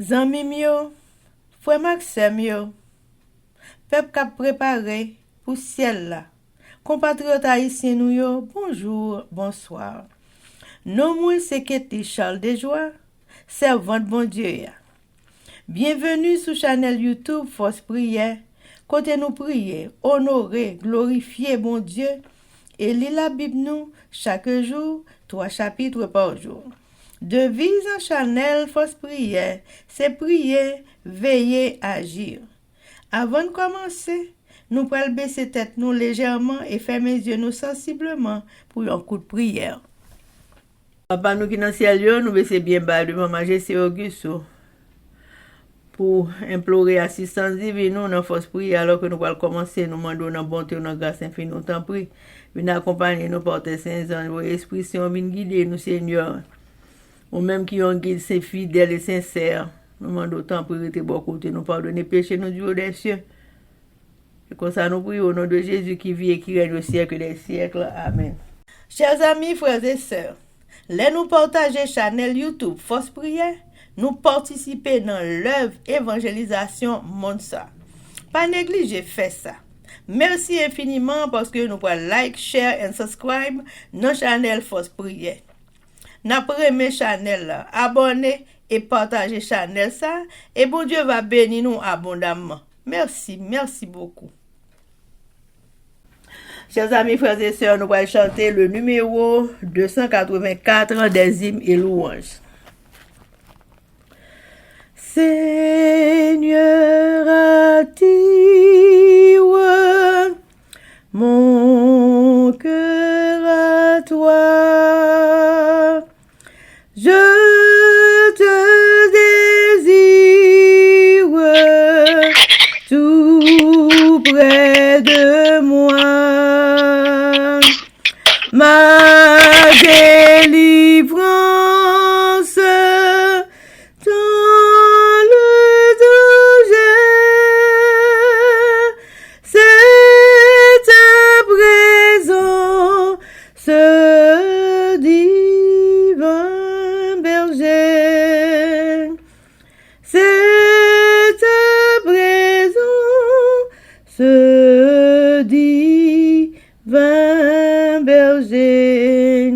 Zanmim yo, frère Maxime yo, peuple k'ap préparé pour ciel là. Compatriotes haïtiens nous yo, bonjour, bonsoir. Non moi c'est Ketty Charles Desjoie, servante bon Dieu ya. Bienvenue sur channel YouTube Force Prière, côté nous prier, honorer, glorifier bon Dieu et lire la Bible nous chaque jour, 3 chapitres par jour. Devise en channel Force Prière, c'est prier, veiller, agir. Avant de commencer, nous pouvons baisser tête nous légèrement et fermer les yeux nous sensiblement pour un coup de prière. Papa nous qui dans le ciel, nous baisser bien bas devant Majesté Augusto pour implorer assistance divine nous dans Force Prière alors que nous allons commencer, nous demandons dans bonté, dans grâce infinie, nous t'en prie. Venez accompagner nous par tes saints anges, vos esprits sont venus guider nous, Seigneur. Ou même qui ont guide, c'est fidèle et sincère. Nous demandons tant pour être bon côté, nous pardonner péché, nous du haut des cieux. Et comme ça, nous prions au nom de Jésus qui vit et qui règne au siècle des siècles. Amen. Chers amis, frères et sœurs, les nous partager channel YouTube Force Prière, nous participer dans l'œuvre évangélisation Monsa. Pas négliger faire ça. Merci infiniment parce que nous pouvons like, share et subscribe dans channel Force Prière. N'après mes channel, abonnez et partagez channel ça et bon Dieu va bénir nous abondamment. Merci beaucoup. Chers amis, frères et sœurs, nous allons chanter le numéro 284 des hymnes et louanges. Seigneur, attire mon cœur à toi. Je te désire tout près de moi. Ma délivrance dans le danger, c'est à présent ce divin berger. C'est à présent ce divin berger.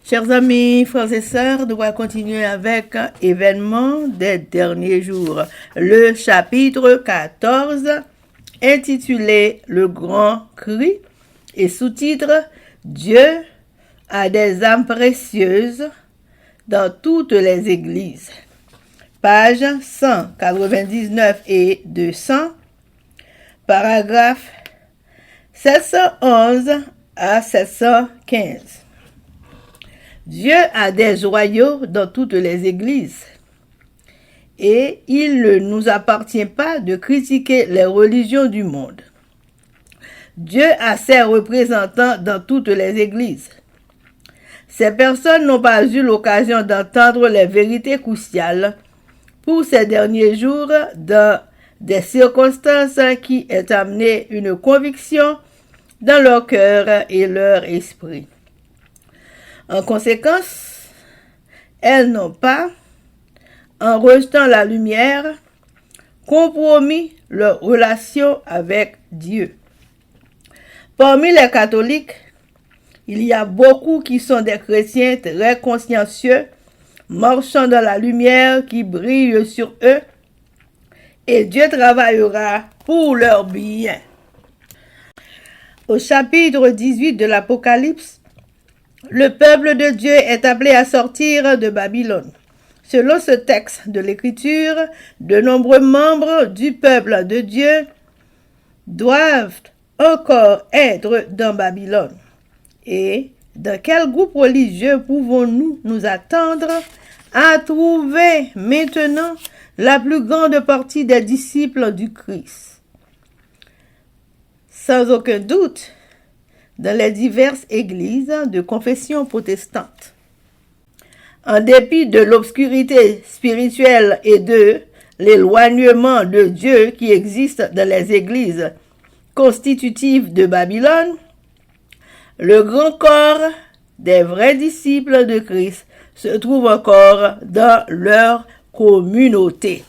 Chers amis, frères et sœurs, nous allons continuer avec événements des derniers jours. Le chapitre 14, intitulé Le grand cri et sous-titre Dieu a des âmes précieuses dans toutes les églises. Pages 199 et 200, paragraphe 711 à 715. Dieu a des joyaux dans toutes les églises et il ne nous appartient pas de critiquer les religions du monde. Dieu a ses représentants dans toutes les églises. Ces personnes n'ont pas eu l'occasion d'entendre les vérités cruciales pour ces derniers jours dans des circonstances qui aient amené une conviction dans leur cœur et leur esprit. En conséquence, elles n'ont pas, en rejetant la lumière, compromis leur relation avec Dieu. Parmi les catholiques, il y a beaucoup qui sont des chrétiens très consciencieux, marchant dans la lumière qui brille sur eux, et Dieu travaillera pour leur bien. Au chapitre 18 de l'Apocalypse, le peuple de Dieu est appelé à sortir de Babylone. Selon ce texte de l'Écriture, de nombreux membres du peuple de Dieu doivent encore être dans Babylone. Et dans quel groupe religieux pouvons-nous nous attendre à trouver maintenant la plus grande partie des disciples du Christ? Sans aucun doute, dans les diverses églises de confession protestante. En dépit de l'obscurité spirituelle et de l'éloignement de Dieu qui existe dans les églises constitutives de Babylone, le grand corps des vrais disciples de Christ se trouve encore dans leur communauté.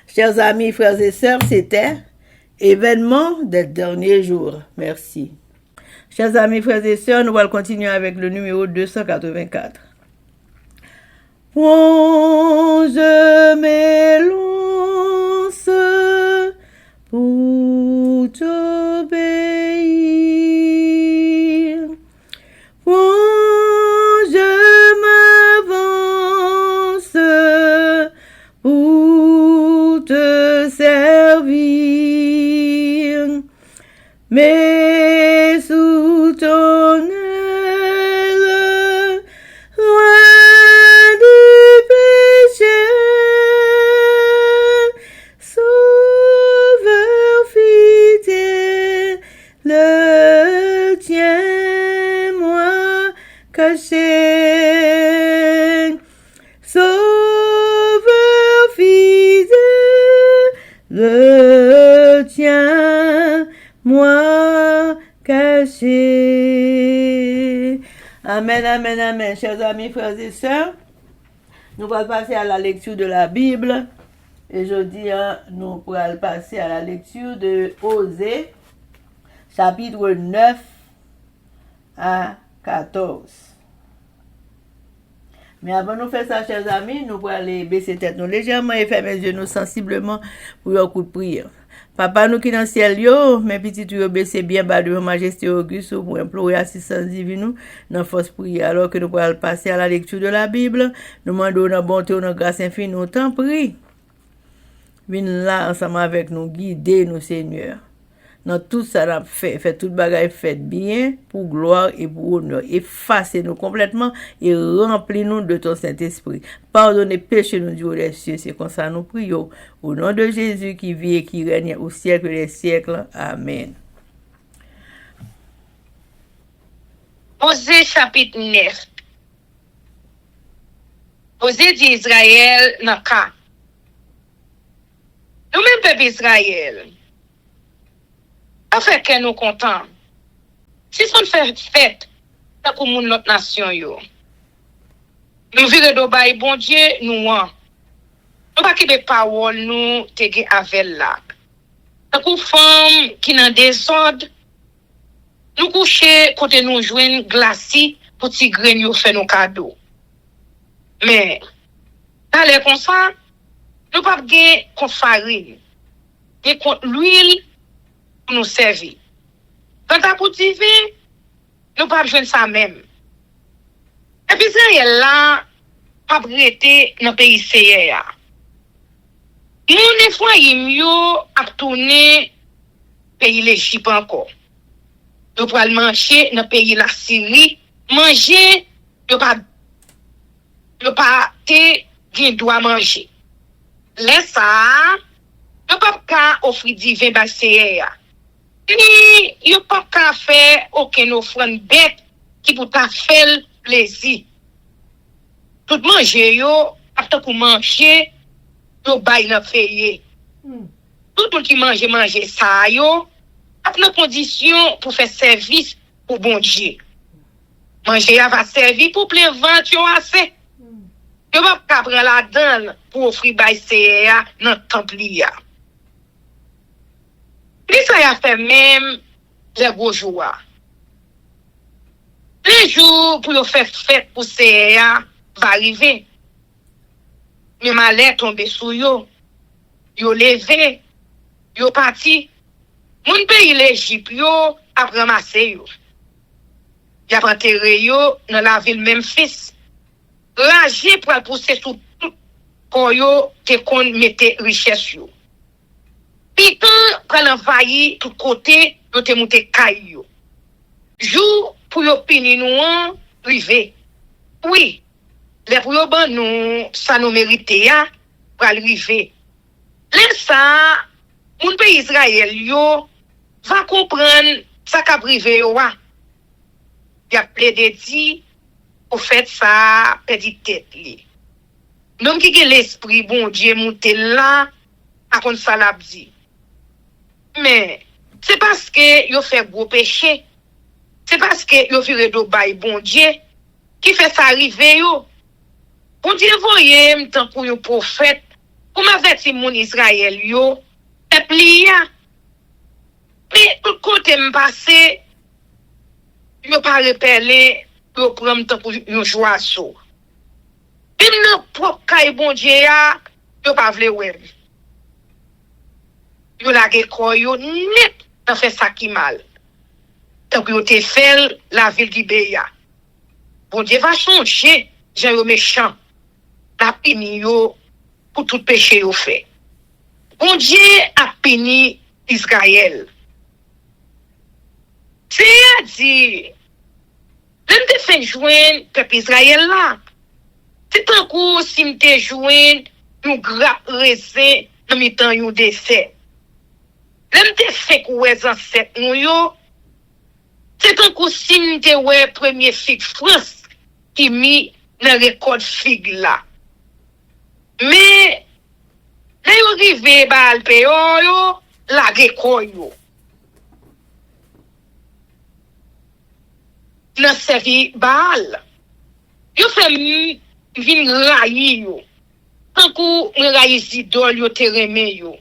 Chers amis, frères et sœurs, c'était événement des derniers jours. Merci. Chers amis, frères et sœurs, nous allons continuer avec le numéro 284. Quand je m'élance pour t'obéir, quand je m'avance pour te servir, mais sous ton aile, loin du péché, Sauveur fidèle, tiens-moi caché. Sauveur fidèle, tiens-moi caché. Amen, amen, amen. Chers amis, frères et sœurs, nous allons passer à la lecture de la Bible. Et je dis, nous pourrons passer à la lecture de Osée, chapitre 9 à 14. Mais avant de faire ça, chers amis, nous pourrons aller baisser tête nous légèrement et fermer les yeux nous sensiblement pour un coup de prière. Papa, nous qui dans le ciel, yo, mes petits tuyaux baissés bien bas de vos majestés auguste pour implorer assistance divine dans force prière. Alors que nous pourrons passer à la lecture de la Bible, nous demandons notre bonté, notre grâce infinie, nous t'en prie. Viens là ensemble avec nous, guider nous, Seigneur. Dans tout ça, nous fait tout bagaille fait bien, pour gloire et pour honneur. Effacez-nous complètement et remplis-nous de ton Saint-Esprit. Pardonnez péché nous du haut des cieux, c'est comme ça nous prions. Au nom de Jésus qui vit et qui règne au siècle des siècles. Amen. Osée chapitre 9. Osée dit Israël dans le cas. Nous-mêmes, peuple Israël, ça fait que nous contents. Si on fait fête, c'est pour notre nation. Nous vivons de bail, bon Dieu, nous ne pas que des paroles nous te avec là. C'est pour femmes qui n'ont des ordres, nous coucher côté nous jouer glacis pour tigrer nous faire nos cadeaux. Mais, allez comme ça, nous pas gagner contre farine, et contre l'huile pour nous servir. Quand t'as pour divin, nous pas besoin de ça même. Et puis ça là, pas prêter dans pays CA. Nous des fois yo a tourner pays l'Égypte encore. Nous pour manger dans pays la Syrie, manger yo pas te gen doit manger. Laisse ça, yo pas ka offrir divin ba CA. Ni yo pas ka faire aucune offrande bête qui pour ta faire plaisir. Tout manger yo, après pour manger, yo bay nan payer. Tout qui manger ça yo, après condition pour faire service pour bon Dieu. Manger va servir pour plein ventre yo assez. Yo pas ka prendre la donne pour offrir bay CA dans temple ya. Ça y a fait même les gros jours. Les jours pour faire fête pour CA va arriver. Mais malheur tombe sous yo. Yo levé, yo parti. Mon pays l'Égypte yo a ramassé yo. Y a enterré yo dans la ville Memphis. L'âge pour pousser sous tout quand yo te kon mette richesse yo. Pitan pral envahi tout côté, yo te monte kay yo. Jour pour yo pini nou an privé. Oui, les pour yo ban nou ça nous mérite ya pral rive. Les ça moun pays Israël yo va comprendre ça ka privé yo wa. Y a plaidé dit au fait ça perdit tête li. Nom qui gen l'esprit bon Dieu monte là à kon ça l'a dit. Mais c'est parce que yo fait gros péché. C'est parce que yo viré do bay bon Dieu qui fait ça arriver yo. Bon Dieu voyait tant pour un prophète, pour m'avertir mon Israël yo, peuple ya. Mais tout côté me passé, yo pas repelé, yo prendre temps pour un joisseau. Puis non propre kay bon Dieu ya, yo pas vle wè. Yo lage koy yo net dans fait ça qui mal. Tant que yo te fait la ville d'Ibeya. Bon Dieu va changer, j'ai yo méchant. La puni yo pour tout péché yo fait. Bon Dieu a puni Israël. C'est-à-dire, l'on te fait joindre peuple Israël là. C'est un coup si m'te joindre un grappe raisin dans mi temps yon décès. L'on te fait kouè ancêtre nou yo. C'est un coup si m'te wè premier fig France qui mis dans récolte fig là. Mais là yo rive bal peyo yo, la gekoy yo. Nan servi bal. Yo fait vin rayi yo. Tant kou rayi zidol yo te reme yo.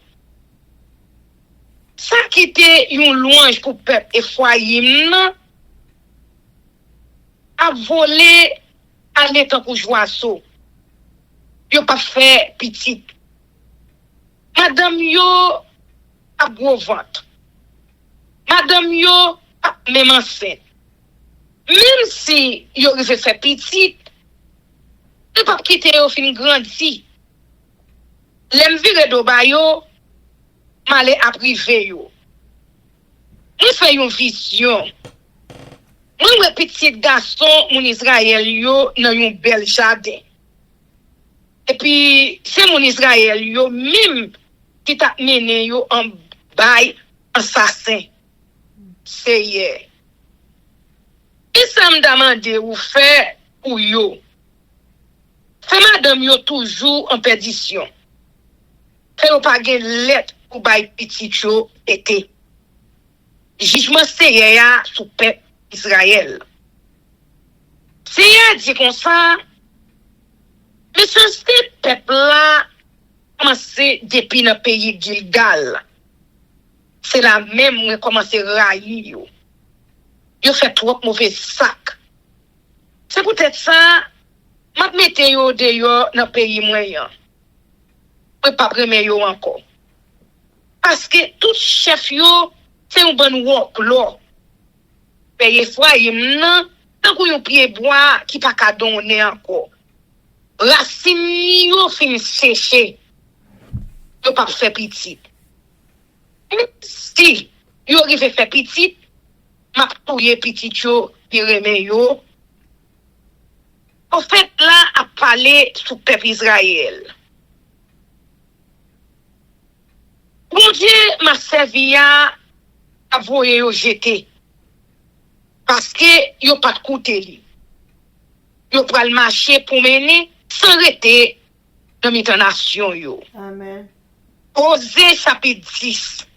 Ça qui était une louange pour peuple Ephraïm a volé à l'état pour joisseau. Yo pas fait petit. Madame yo a gros ventre. Madame yo a même enceinte. Même si yo veut faire petit, yo pas quitter yo fin grandi. L'aime vire do ba yo, malé a privé yo. Nous fait une vision. Moi petit garçon mon Israël yo dans un bel jardin. Et puis c'est mon Israël yo même qui t'a mené yo en bail assassin. C'est hier. Et ça me demande ou fait ou yo. Fait madame yo toujours en perdition. Fait ou pas gen lettre ou bail petit yo été. Jugement c'est ya sous peuple Israël. C'est dit comme ça. Mais ce peuple là commencé depuis le pays Gilgal. C'est la même commencé railler yo. Yo fait trop mauvais sac. C'est peut-être ça m'a mette yo de yo dans pays moyen. Peut pas premier yo encore. Parce que tout chef yo c'est un bon work là. Pays Ephraïm nan tant qu'on yon pied bois qui pas ka donner encore. Racine yo fin séché. Yo pas fait petit. Si yo arrive faire petit, m'a touye petit yo pi reme yo. En fait là a parlé sous peuple Israël. Bon Dieu m'a servi à voyer yo jeter. Parce que yo pas de côté li. Yo pral marcher pour mener sans rester dans mi nation yo. Amen. Osée chapitre 10.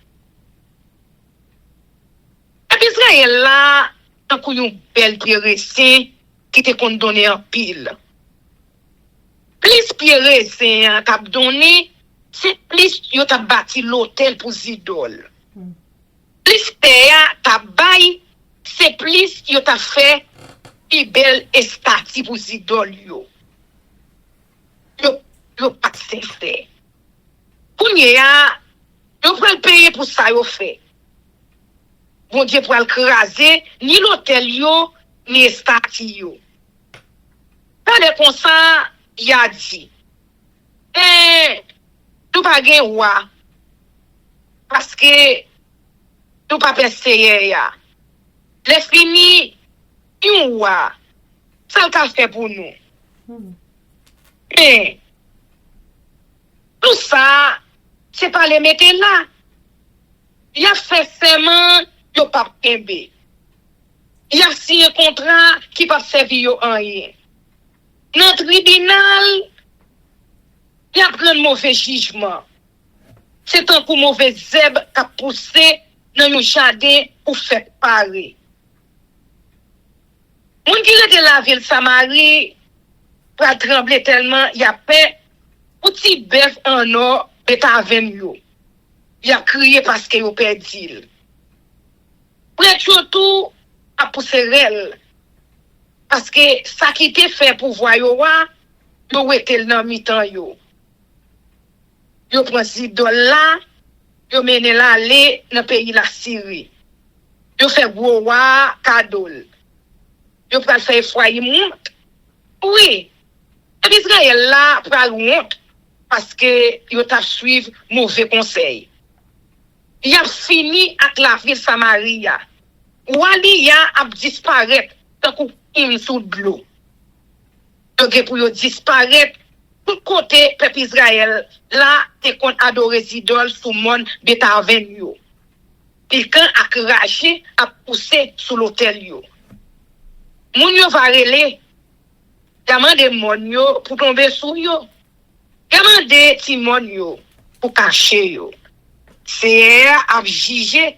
Israël là, tant qu'on yon belle pierre qui te condamné en pile. Plus pierre t'a donné, c'est plus yo t'a bâti l'hôtel pour idole. Plus terre t'a bail, c'est plus yo t'a fait une belle estati pour idole yo. Yo pas sincère. Kounye yo pral payer pour ça yo fait. Bon Dieu pour le craser ni l'hôtel yo ni estati yo. Parle comme ça, il a dit. Tout pas gen roi. Parce que tout pas perséyer ya. Les fini un roi. Ça le fait pour nous. Mais tout ça c'est pas les mettre là. Il a fait serment yo pas kembe. Il a signé un contrat qui pas servir yo en rien. Dans le tribunal, il a pris un mauvais jugement. C'est un coup mauvais zèbre qui a poussé dans le jardin pour faire parer. Moun qui était la ville Samarie, pral trembler tellement, y a paix, petit bœuf en or, et avec yo. Y a crié parce que yo perdu. Près tout a poussé rel. Parce que ça qui te fait pour voir yo était dans mi-temps yo. Yo prend si dollar, yo mène l'aller dans pays la Syrie. Yo fait gros cadeau. Yo pral faire foyer monte. Oui. Et Israël là pral honte parce que yo t'a suivre mauvais conseil. Y a fini avec la ville Samaria. Wali a disparaître tant qu'on im sous de l'eau. Donc pour yo disparaître tout côté peuple Israël là te kon adorer idole sous monde Betaven yo. Puis quand a craché a poussé sous l'hôtel yo. Moun yo va relé demande mon yo pour tomber sous yo. Demande Timon yo pour cacher yo. C'est a jugé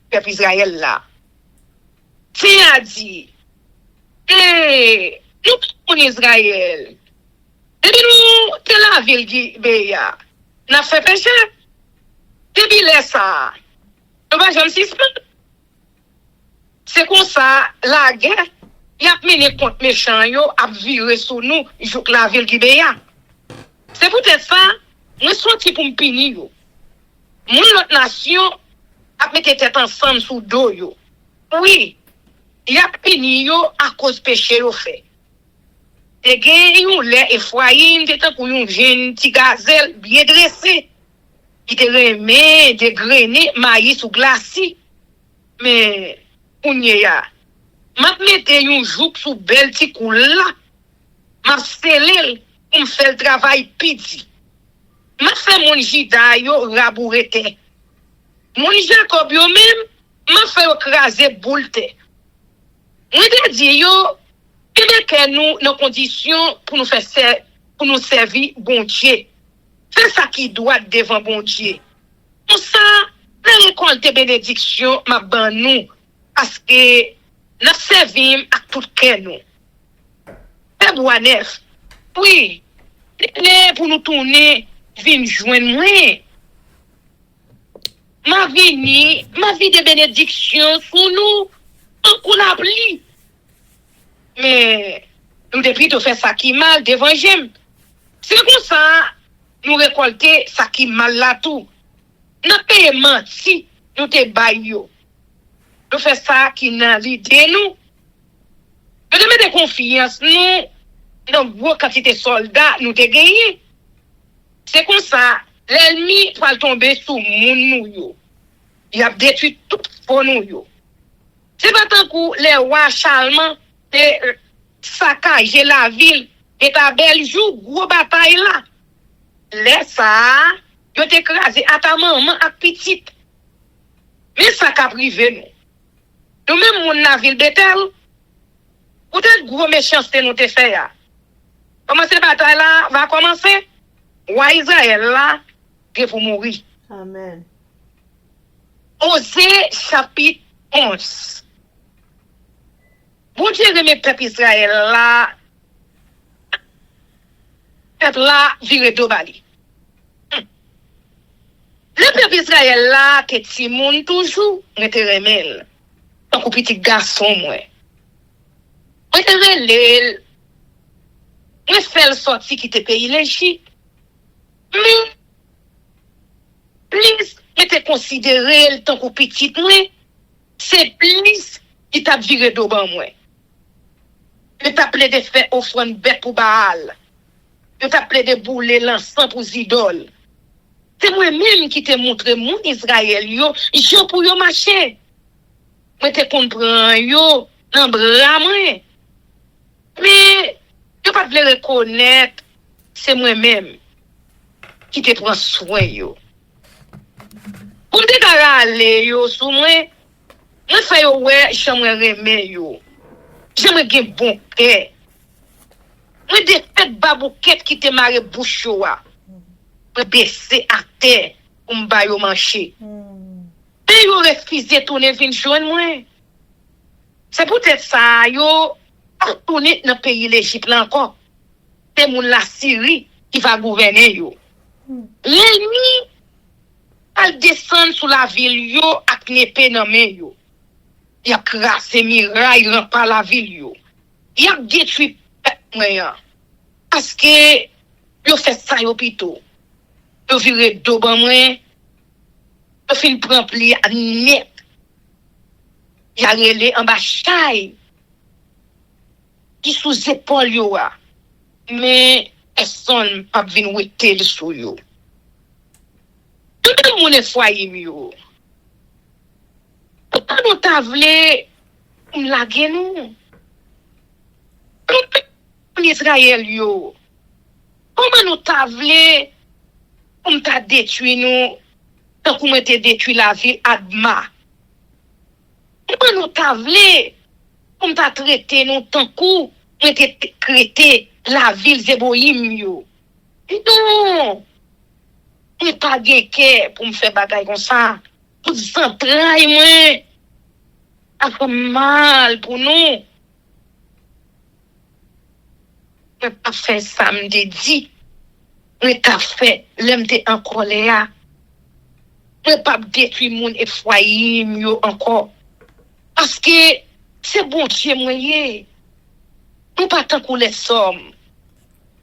peuple Israël là. C'est a dit nous en Israël. Depuis nous te la ville Gibeya. N'a fait péché. Depuis là ça. On va jamais suspendre. C'est comme ça la guerre y a mené contre méchant yo a viré sur nous jouk la ville Gibeya. C'est peut-être ça moi sorti pour me punir yo. Mon autre nation a mettre tête ensemble sous dos yo. Oui, y a puni yo à cause péché yo fait. Et gen yon lait et foyer, t'es tant pour yon jeune petit gazelle bien dressé. Il te remet de grainer maïs ou glacis. Mais on y a. M'a mette yon jouk sous bel petit coule là. M'a scellé pour me faire le travail piti. M'a fait mon jida yo rabourete. Mon Jacob yo même m'a fait écraser boulte. Moi te dit yo que nous nos conditions pour nous faire pour nous servir bon Dieu. C'est ça qui doit devant bon Dieu. Pour ça, la récolte bénédiction m'a ban nous parce que nous servim à tout cœur nous. C'est bois neuf. Oui. Pour nous tourner vinn joindre moi. Ma vie de bénédiction sur nous on a pli. Mais nous depuis de faire ça qui mal devant j'aime. C'est comme ça nous récolter ça qui mal là tout. Nous te menti, nous te baillot. Nous fait ça qui n'a l'idée nous. Nous te mettre confiance nous dans gros quantité soldats nous te gagné. C'est comme ça l'ennemi va tomber sous moun nous yo. Il a détruit tout pour nous yo. C'est pas tant que les rois Charlemagne te saccagé la ville et ta belle jour gros bataille là. Laisse ça, yo t'écrasé à ta maman à petite. Mais ça qu'a privé nous. Nous même mon la ville Bethel. Peut-être gros méchanceté nous te fait ya. Comment cette bataille là va commencer? Roi Israël là, il faut mourir. Amen. Osée chapitre 11. Bon Dieu remet peuple Israël là. Peuple là vire d'obali. Le peuple Israël là, que Timon toujours, mette remel. Tant que petit garçon, moi. Moi, te relève. Moi, fais le sorti qui te paye l'Égypte. Mais, plus, je te considéré le temps que petit, moi, c'est plus qui t'a viré d'oban, moi. Je t'appelais de faire offrande bête pour Baal. Je t'appelais de bouler l'encens pour idoles. C'est moi-même qui te montre mon Israël, yo, pour yo marcher. Moi, te comprends, yo, dans bras, moi. Mais, yo pas de reconnaître, c'est moi-même qui te prend soin, yo. Pour te garder, yo, sous moi, moi, fais yo, ouais, j'aimerais remettre, yo. J'aimerais gen bon cœur. Moi, des têtes babouquettes qui te marre bouche, yo, pour baisser à terre, pour me bailler au marché. Et yo refusé tourner vin joindre moi. C'est peut-être ça, yo, tourner dans le pays l'Égypte là encore. c'est moun la Syrie qui va gouverner yo. L'ennemi al descend sous la ville yo ak l'épée nan men yo. Il a crassé miraille par la ville yo. Il a détruit moyen. Parce que yo fait ça yo pito. Yo viré do ban moyen. Yo fin prend pli net. Il a relé en bas chay. Qui sous épaule yo a. Mais personne pas vinn wete le sou yo. Tout le monde est foyer yo. Pourquoi nous ta vle m'lage nous? En Israël yo. Comment nous ta vle m'ta détruit nous tant qu'on m'était détruit la ville Adma? Comment nous ta vle m'ta traité nous tant qu'on m'était traité la ville Zeboïm yo? Non. Je pas de pour me faire bagaille comme ça. Tout s'entraille, moi. Ça fait mal pour nous. Je pas fait ça, me dit. Je pas fait, l'homme de en colère. Je pas détruire mon foyer, mieux encore. Parce que c'est bon Dieu, moi. Nous pas tant qu'on les sommes.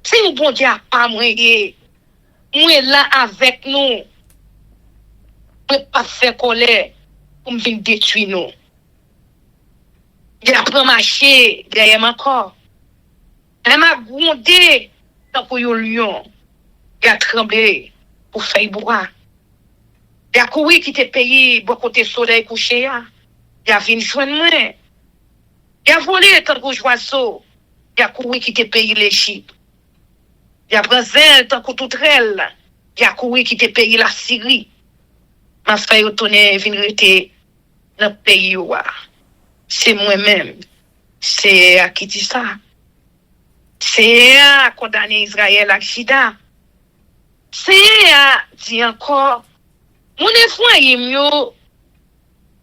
C'est un bon Dieu à pas, moi. Moi là avec nous. Je pas faire colère pour me venir détruire nous. Je apprends à marcher derrière mon corps. Elle m'a grondé tant pour un lion. Il a tremblé pour faire boire. Il a couru qui te payé pour côté soleil couché. Il a venu joindre moi. Il a volé tant que oiseau. Il a couru qui te payé l'Égypte. Il a pris tant que tout rel. Il a couru qui te payé la Syrie. Ma frère retourné venir rester dans le pays. C'est moi-même. C'est à qui dit ça. C'est à condamner Israël à Chida. C'est à dire encore, mon effroi mieux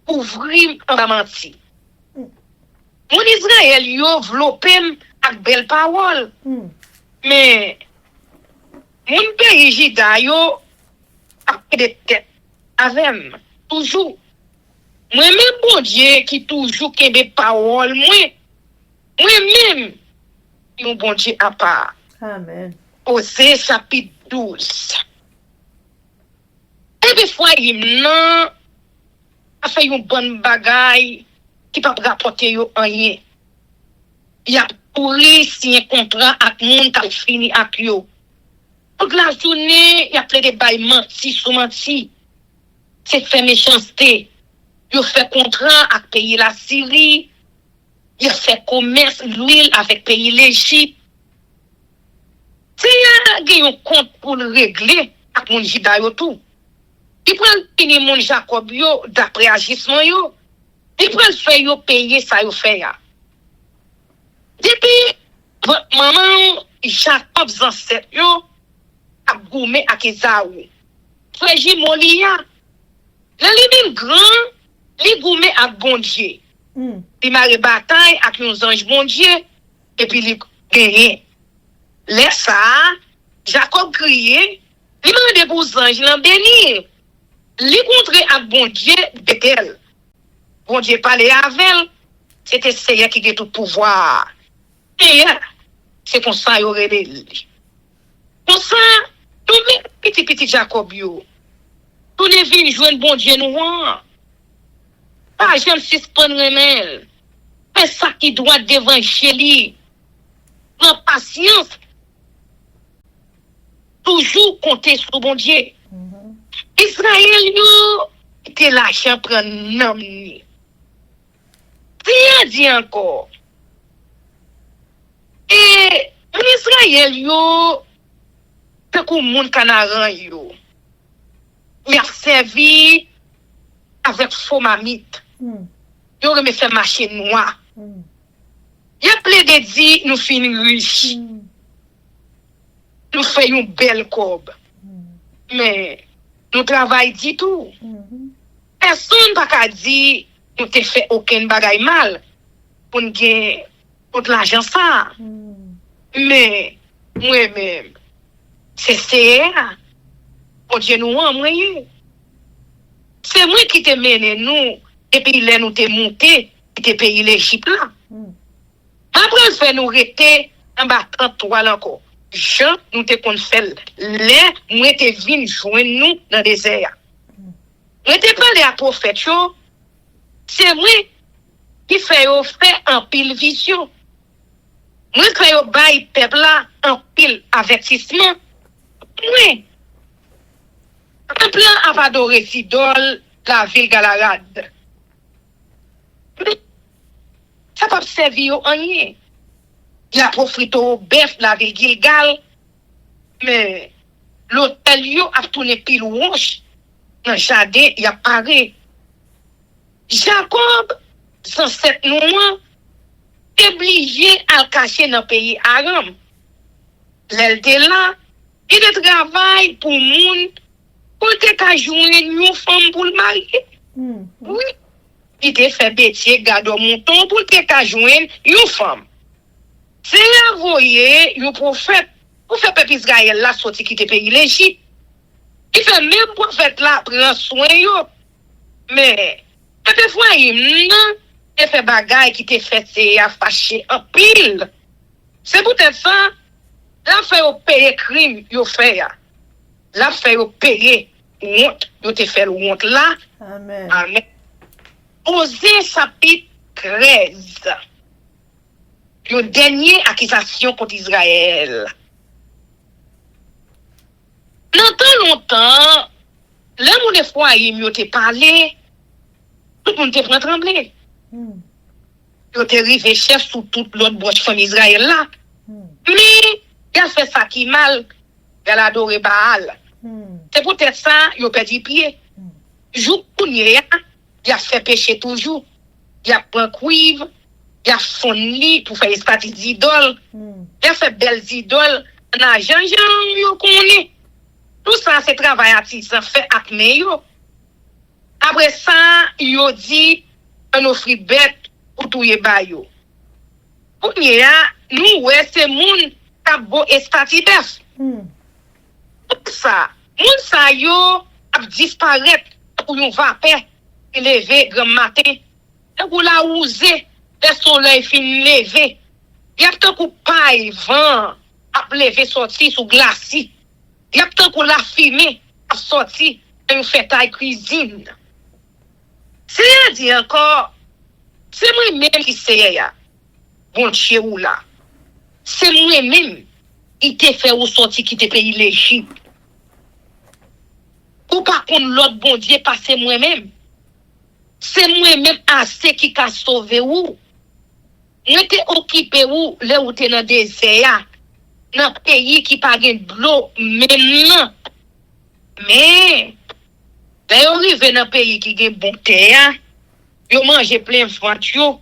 ouvrir un menti. Mon Israël yo vlopem avec belle parole. Mais mon pays Chida yo a des têtes avec toujours. Moi-même, bon Dieu, qui toujours qui des paroles, moi-même, mon bon Dieu à part. Amen. Osée chapitre 12. Et des fois, il non, a fait une bonne bagaille qui peut rapporter yo rien. Il a pourri signer un contrat avec monde qui a fini avec yo. Toute la journée, il a plaidé bail menti, sous menti. C'est fait méchanceté. Il fait contrat avec pays la Syrie. Il fait commerce l'huile avec pays l'Égypte. Si il y a un compte pour le régler avec mon Jida yo tout. Il prend le mon Jacob yo d'après agissement yo. Il prend le fait yo payer ça yo fait ya. Depuis maman Jacob ancêtre yo a goumé avec Esaou. Frère Jimolia. Là li grand li goumé avec bon Dieu. Il m'a bataille avec nos anges bon Dieu et puis il gagné. Laisse ça, Jacob crié, il m'a demandé pour anges l'en bénir. Li contre avec bon Dieu Bethel. Bon Dieu parlait avec elle, c'était Seigneur qui a tout pouvoir. Et c'est comme ça il aurait dit. Comme ça, tout petit Jacob yo. Tous les vignes jouent bon Dieu nous. Pas j'aime suspendre remède. Fais ça qui doit devant chez lui. En patience. Toujours compter sur bon Dieu. Israël, yo, était l'argent prendre nom. Si a dit encore. Et en Israël, yo, c'est comme moun canaran, yo. Il a servi avec faux mamite. Yo remet fait marché noir. Il a plaidé dit nous finissons riches. Nous faisons une belle courbe. Mais nous travaillons dit tout. Personne n'a pas dit nous te fait aucun bagaille mal pour nous gagner pour l'argent ça. Mais moi-même, c'est CA. Bon Dieu nous en moyen. C'est moi qui te mené nous, et puis là nous te monté, qui te payé l'Égypte là. Après, fait nous rester en bas 33 encore. Jean, nous te qu'on fait là, moi te vinn joindre nous dans le désert. Moi te parlé à prophète, c'est moi qui fait en pile vision. Moi qui fait bail peuple là en pile avertissement. Oui. Un plan à adorer Sidol, la ville Galarade. Ça peut servir en rien. Il a profité au bœuf, la ville Gilgal, mais l'hôtel yo a tourné pile rouge. Dans le jardin, il a paré. Jacob, sans cette noix, est obligé à le cacher dans le pays Aram. L'elle était là, il a travaillé pour moun, pour te joindre une femme pour le marier. Oui. Il te fait bêtiser, garde mouton pour te joindre une femme. C'est envoyé un prophète pour faire peuple Israël là sorti qui te pays l'Égypte. Il fait même prophète là prendre soin yo. Mais peuple Ephraïm non, il fait bagaille qui te fait c'est à fâcher en pile. C'est peut-être ça. Là fait au payer crime yo fait. Là fait au payer honte, yo te fait honte là. Amen. Amen. Osée chapitre 13. Une dernière accusation contre Israël. Longtemps, l'homme de Ephraïm, il te parlé, tout le monde te prend trembler. Il te rivé chef sous toute l'autre branche famille Israël là. Mais, il a fait ça qui mal, il a adoré Baal. C'est peut-être ça, il a perdu pied. Jour il a fait pécher toujours. Il a pris cuivre. Il a fourni pour faire espace d'idoles. Il a fait belles idoles. Dans Jean-Jean, yo connaît. Tout ça, c'est travail artisan fait avec yo. Après ça, yo dit, on offre bête pour tout y bayo. Pour nous, ouais, c'est moun qui a beau espace d'œuf. Tout ça, moun sa yo a disparaître pour yon vapeur élevé grand matin. Et pour la ouser, le soleil fin levé. Il y a tant qu'on paille vent à lever sorti sous glacis. Il y a tant qu'on la fumée à sorti et on fait taille cuisine. C'est-à-dire encore, c'est moi-même qui sais bon Dieu ou là. C'est moi-même qui te fait ou sorti qui te paye l'Égypte. Ou par contre l'autre bon Dieu passer moi-même. C'est moi-même assez qui a sauvé ou. Moi t'es occupé ou là où t'es dans le désert. Dans le pays qui pas de l'eau maintenant. Mais là on arrive dans le pays qui a bon terre. Yo mange plein ventre yo.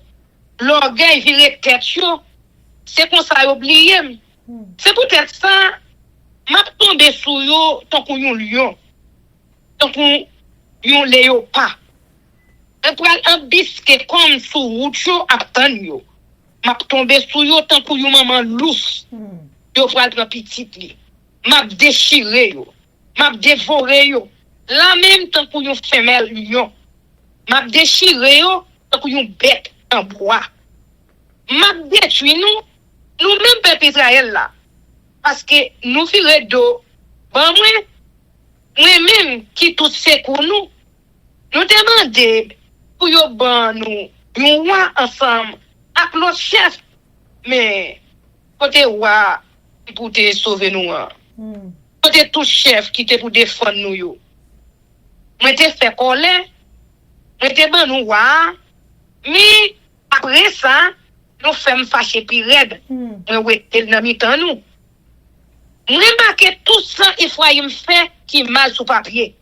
L'orgueil vire tête yo. C'est comme ça oublié. C'est peut-être ça m'a tombé sous yo tant qu'on yon lion. Tant qu'on yon léopard. On prend un biscuit comme sous route yo attend yo. M'a tombé sous yo tant qu'on yon maman lousse. Yo pral prend petite li. M'a déchiré yo. M'a dévoré yo. La même tant qu'on yon femelle lion. M'a déchiré yo tant qu'on yon bête en bois. M'a détruit nous même peuple Israël là. Parce que nous firons d'eau. Bon moi-même qui tout c'est pour nous. Nous demandons pour yo ban nous. Nous roi ensemble avec l'autre chef. Mais côté roi pour te sauver nous. Côté tout chef qui te pour défendre nous yo. Moi te fait colère. Moi te ban nous roi. Mais après ça nous faisons fâcher puis raide. Moi ouais dans mi-temps nous. Remarquez tout ça Ephraïm fait qui mal sous papier.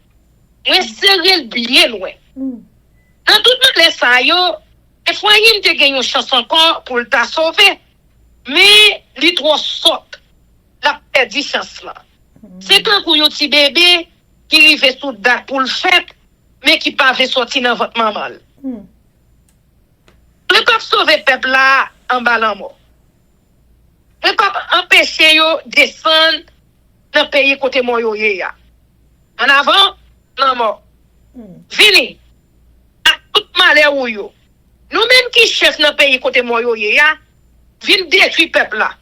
Moi serrer bien loin. Dans tout les ça yo Ephraïm te gagne une chance encore pour t'a sauver. Mais li trop saute. La perdu chance là. C'est quand pour yon petit bébé qui rive sous date pour le fait mais qui pas veut sortir dans votre maman. Ne pas sauver peuple là en bas la mort. Mais pas empêcher yo descendre dans le pays côté moi yo ye ya. En avant, non mort. Vini. À tout malheur ou yo. Nous-mêmes qui chef dans le pays côté moi yo ye ya, vin détruire peuple là.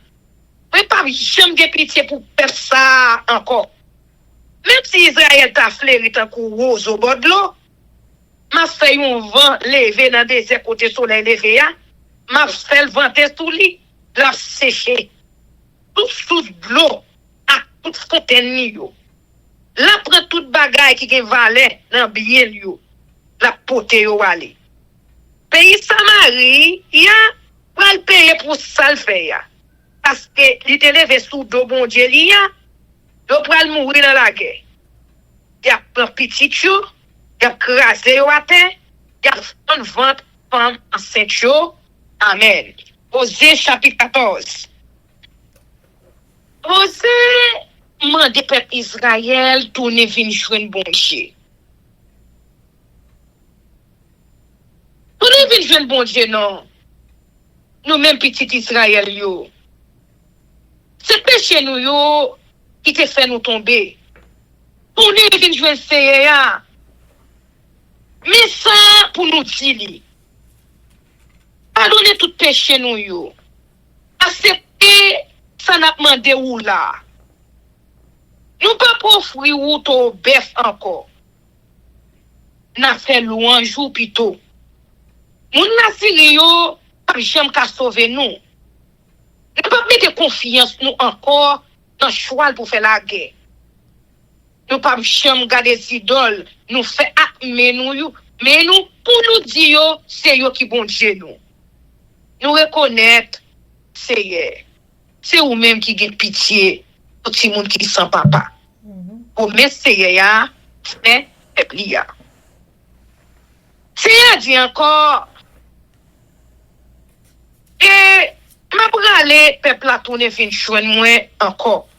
Mais pas jamais de pitié pour peuple ça encore. Même si Israël t'a flairé tant qu'on rose au bord de l'eau, m'a fait un vent levé dans des côté soleil levé ya, m'a fait le vent sous lui, l'a séché. Tout sous l'eau, à toute fontaine yo. La prend toute bagaille qui gen valeur dans bien yo. La pote yo aller. Pays Samarie, ya va le payer pour ça le faire ya. Parce que il te levé sous dos bon Dieu li ya, yo pral mourir dans la guerre. Y a pris petit yo, y a crasé yo à terre, y a fait vente femme enceinte yo. Amen. Osée chapitre 14. Osée mande peuple Israël tourner vinn joindre bon Dieu. Tourner vinn joindre bon Dieu non. Nous même petit Israël yo. C'est péché nous yo qui te fait nous tomber. Tourner vinn joindre Seigneur. Mais ça pour nous dire pardonner tout péché nous yo. Accepter ça n'a demandé ou là. Nous pas offrir ou to bœuf encore. N'a fait louange ou plutôt. Moun nasiri yo pas jamais ka sauver nous. Nous pas mettre confiance nous encore dans choix pour faire la guerre. Nous pas jamais garder des idoles, nous fait mais nous pour nous dire c'est yo qui bon Dieu nous. Nous reconnaître c'est ou même qui gagne pitié pour tout le monde qui sans papa. Pour messer ya fait plia. C'est dit encore et m'a bralé peuple la tourner fin joindre moi encore.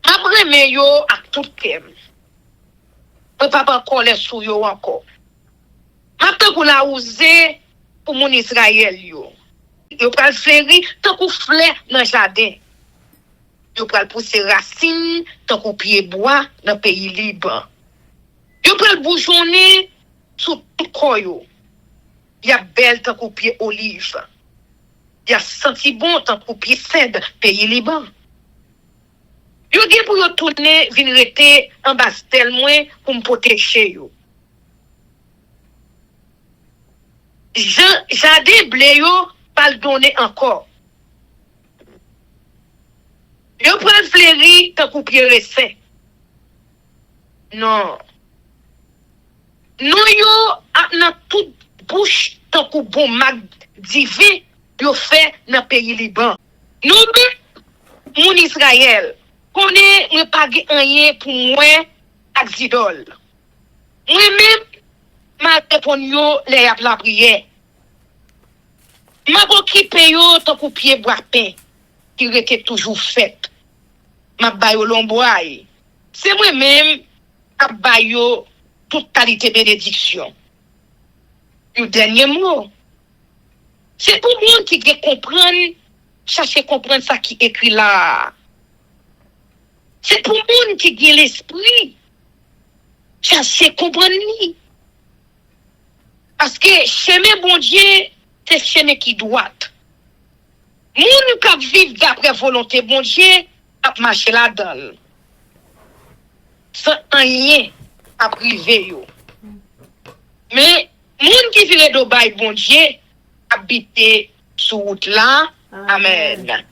M'a bremé yo à tout cœur. Papa encore les sou yo encore. M'a tant pour la oser pour mon Israël yo. Yo pral fleuri tant qu'on fleur dans jardin. Yo pral pousser racine tant qu'on pied bois dans pays Liban. Yo pral bourgeonner sous tout koyo. Y a belle tant qu'on pied olive. Y a senti bon tant qu'on pied cèdre pays Liban. Yo gen pour yo tourner vinn rete en bastel moins pour me protéger yo. Jardin blé yo pas le donner encore. Yo pral fleuri tant qu'on pied ressin. Non. Non yo dans toute bouche tant qu'on bon mag divin yo fait dans pays Liban. Nous mon Israël connaît moi pas rien pour moi ak idole. Moi même m'a répondre yo les a la prière. M'a occupé yo tant qu'on pied bois pain qui était toujours fait. M'a bayo lomboy. C'est moi même a bayo toute qualité bénédiction. Le dernier mot. C'est pour monde qui veut comprendre, chercher comprendre ça qui écrit là. C'est pour monde qui a l'esprit, chercher comprendre. Parce que chemin bon Dieu, c'est chemin qui doit. Moun qui vivent d'après volonté bon Dieu, a marcher là-dedans. Sans rien à priver yo. Mais moun qui vivent de bail bon Dieu, habiter sur route là. Amen.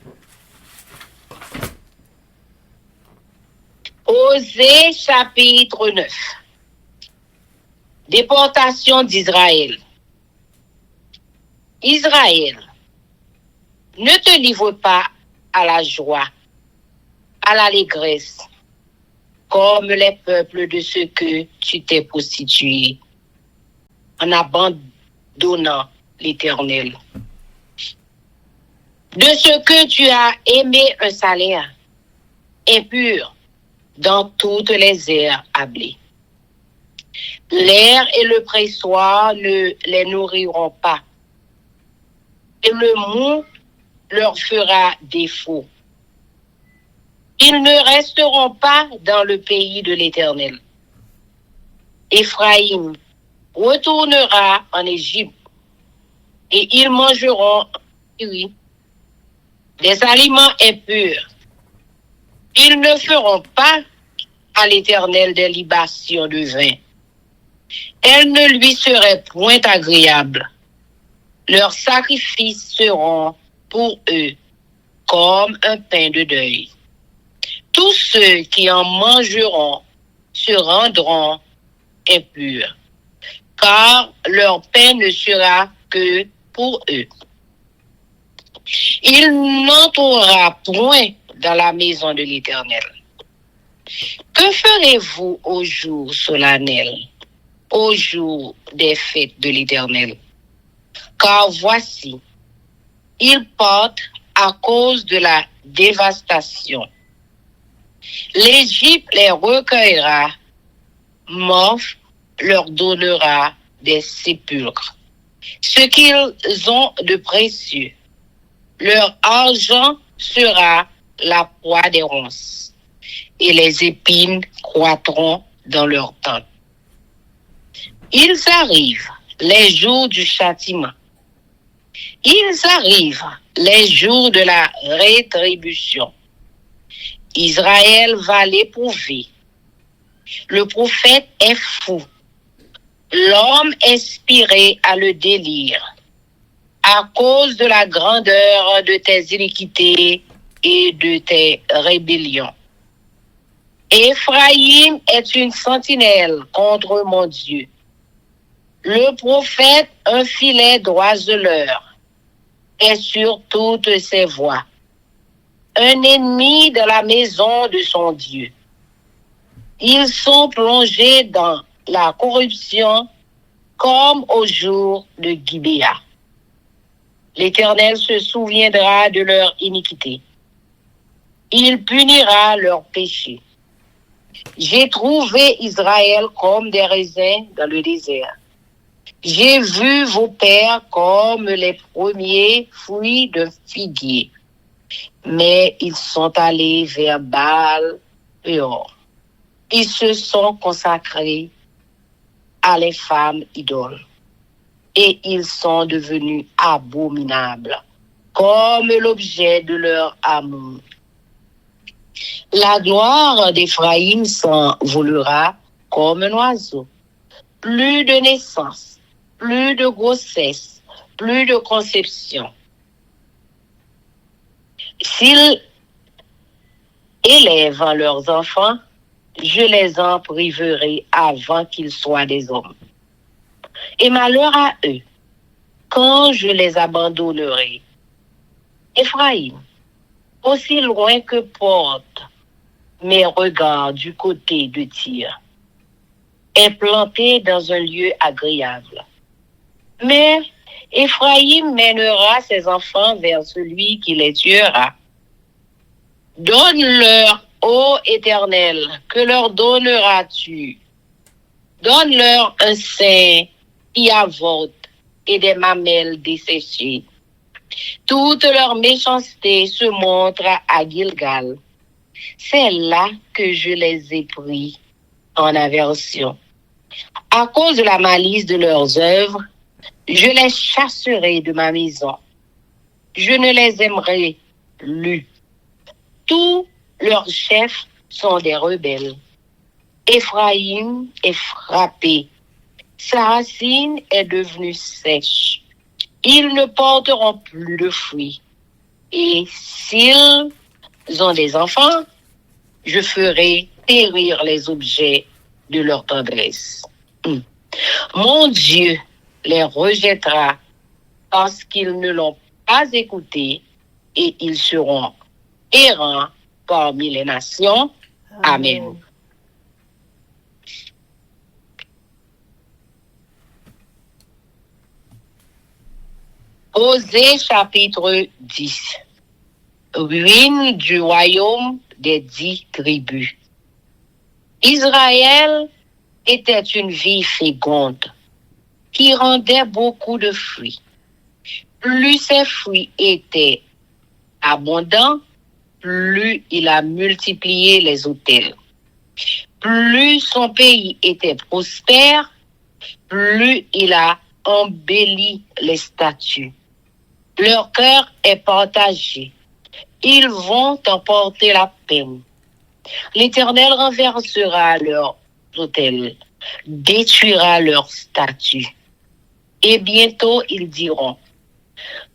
Osée chapitre 9. Déportation d'Israël. Israël, ne te livre pas à la joie, à l'allégresse, comme les peuples de ceux que tu t'es prostitué, en abandonnant l'Éternel. De ce que tu as aimé un salaire impur dans toutes les aires à blé. L'air et le pressoir ne les nourriront pas. Et le mou leur fera défaut. Ils ne resteront pas dans le pays de l'Éternel. Éphraïm retournera en Égypte et ils mangeront des aliments impurs. Ils ne feront pas à l'Éternel des libations de vin. Elles ne lui seraient point agréables. Leurs sacrifices seront pour eux comme un pain de deuil. Tous ceux qui en mangeront se rendront impurs, car leur pain ne sera que pour eux. Il n'entrera point dans la maison de l'Éternel. Que ferez-vous au jour solennel, au jour des fêtes de l'Éternel? Car voici, ils partent à cause de la dévastation. L'Égypte les recueillera, Morph leur donnera des sépulcres. Ce qu'ils ont de précieux, leur argent sera la proie des ronces, et les épines croîtront dans leur tente. Ils arrivent les jours du châtiment. Ils arrivent les jours de la rétribution. Israël va l'éprouver. Le prophète est fou. L'homme inspiré à le délire, à cause de la grandeur de tes iniquités et de tes rébellions. Éphraïm est une sentinelle contre mon Dieu. Le prophète, un filet d'oiseleur, est sur toutes ses voies. Un ennemi de la maison de son Dieu. Ils sont plongés dans la corruption comme au jour de Gibéa. L'Éternel se souviendra de leur iniquité. Il punira leurs péchés. J'ai trouvé Israël comme des raisins dans le désert. J'ai vu vos pères comme les premiers fruits de figuier. Mais ils sont allés vers Baal Péor. Ils se sont consacrés à les femmes idoles. Et ils sont devenus abominables, comme l'objet de leur amour. La gloire d'Éphraïm s'envolera comme un oiseau. Plus de naissance, plus de grossesse, plus de conception. S'ils élèvent leurs enfants, je les en priverai avant qu'ils soient des hommes. Et malheur à eux, quand je les abandonnerai. Éphraïm, aussi loin que porte mes regards du côté de Tyr, est planté dans un lieu agréable. Mais Éphraïm mènera ses enfants vers celui qui les tuera. Donne-leur, ô Éternel, que leur donneras-tu? Donne-leur un sein qui avorte et des mamelles desséchées. Toute leur méchanceté se montre à Gilgal. C'est là que je les ai pris en aversion. À cause de la malice de leurs œuvres, je les chasserai de ma maison. Je ne les aimerai plus. Tous leurs chefs sont des rebelles. Éphraïm est frappé. Sa racine est devenue sèche. Ils ne porteront plus de fruits. Et s'ils ont des enfants, je ferai périr les objets de leur tendresse. Mon Dieu les rejettera parce qu'ils ne l'ont pas écouté et ils seront errants parmi les nations. Amen. Osée chapitre 10. Ruine du royaume des 10 tribus. Israël était une vie féconde qui rendait beaucoup de fruits. Plus ces fruits étaient abondant, plus il a multiplié les autels. Plus son pays était prospère, plus il a embelli les statues. Leur cœur est partagé. Ils vont emporter la peine. L'Éternel renversera leurs autels, détruira leurs statues. Et bientôt ils diront,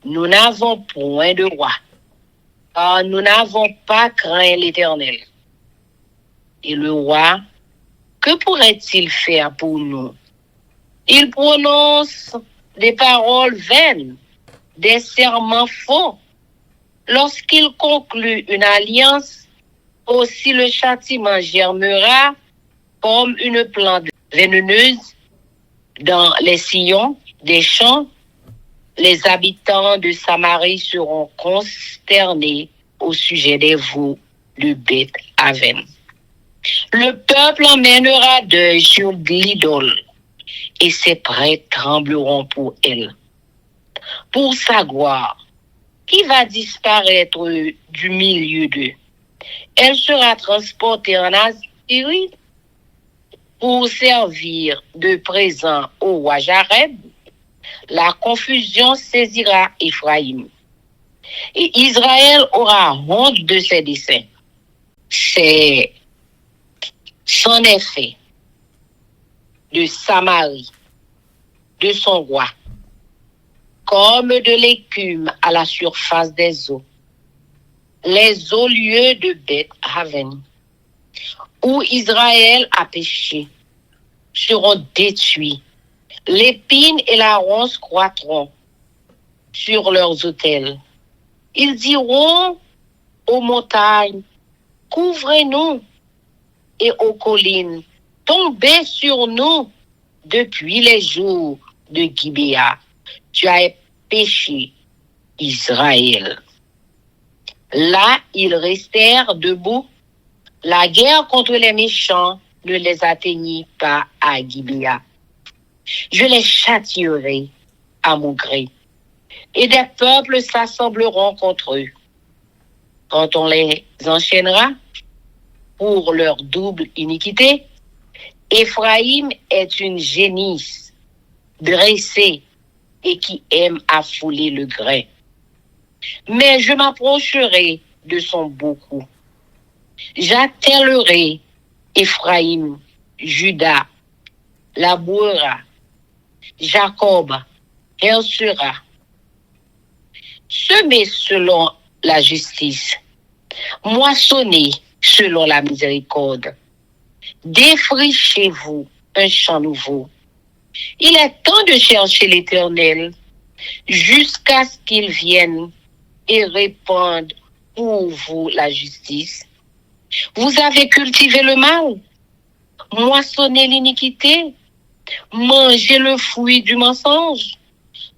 nous n'avons point de roi, car nous n'avons pas craint l'Éternel. Et le roi, que pourrait-il faire pour nous? Il prononce des paroles vaines, des serments faux. Lorsqu'il conclut une alliance, aussi le châtiment germera comme une plante vénéneuse dans les sillons des champs. Les habitants de Samarie seront consternés au sujet des veaux de Beth-Aven. Le peuple emmènera deuil sur l'idole et ses prêtres trembleront pour elle. Pour sa gloire, qui va disparaître du milieu d'eux? Elle sera transportée en Assyrie pour servir de présent au roi Jareb. La confusion saisira Éphraïm. Et Israël aura honte de ses desseins. C'est son effet de Samarie, de son roi, comme de l'écume à la surface des eaux. Les hauts lieux de Beth-Aven, où Israël a péché, seront détruits. L'épine et la ronce croîtront sur leurs autels. Ils diront aux montagnes, couvrez-nous, et aux collines, tombez sur nous depuis les jours de Gibéa. Tu as péché, Israël. Là, ils restèrent debout. La guerre contre les méchants ne les atteignit pas à Gibéa. Je les châtierai à mon gré, et des peuples s'assembleront contre eux. Quand on les enchaînera pour leur double iniquité, Éphraïm est une génisse dressée et qui aime à fouler le grain. Mais je m'approcherai de son beaucoup. J'attellerai Éphraïm, Juda, labourera, Jacob, hercera. Semez selon la justice, moissonnez selon la miséricorde. Défrichez-vous un champ nouveau. Il est temps de chercher l'Éternel jusqu'à ce qu'il vienne et répande pour vous la justice. Vous avez cultivé le mal, moissonné l'iniquité, mangé le fruit du mensonge,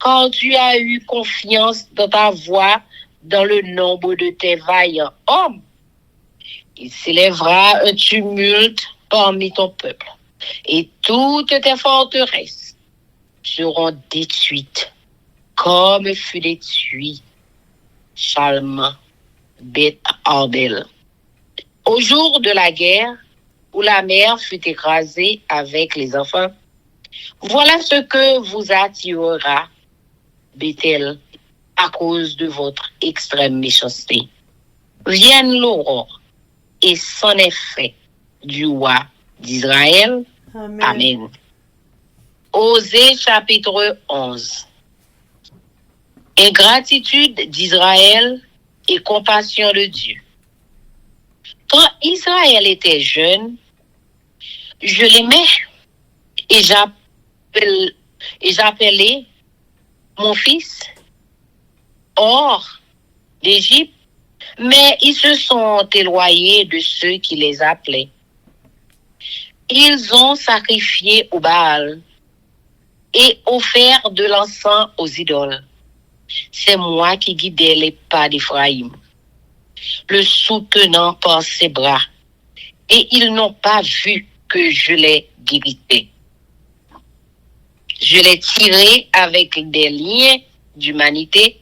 car tu as eu confiance dans ta voix, dans le nombre de tes vaillants hommes. Il s'élèvera un tumulte parmi ton peuple, et toutes tes forteresses seront détruites, comme fut détruit Chalma, Beth-Arbel. Au jour de la guerre, où la mer fut écrasée avec les enfants, voilà ce que vous attirera, Bethel, à cause de votre extrême méchanceté. Vienne l'aurore et s'en est fait du roi d'Israël. Amen. Amen. Osée chapitre 11. Ingratitude d'Israël et compassion de Dieu. Quand Israël était jeune, je l'aimais et j'appelais mon fils hors d'Égypte, mais ils se sont éloignés de ceux qui les appelaient. Ils ont sacrifié au Baal et offert de l'encens aux idoles. C'est moi qui guidais les pas d'Éphraïm, le soutenant par ses bras, et ils n'ont pas vu que je les guérissais. Je les tirai avec des liens d'humanité,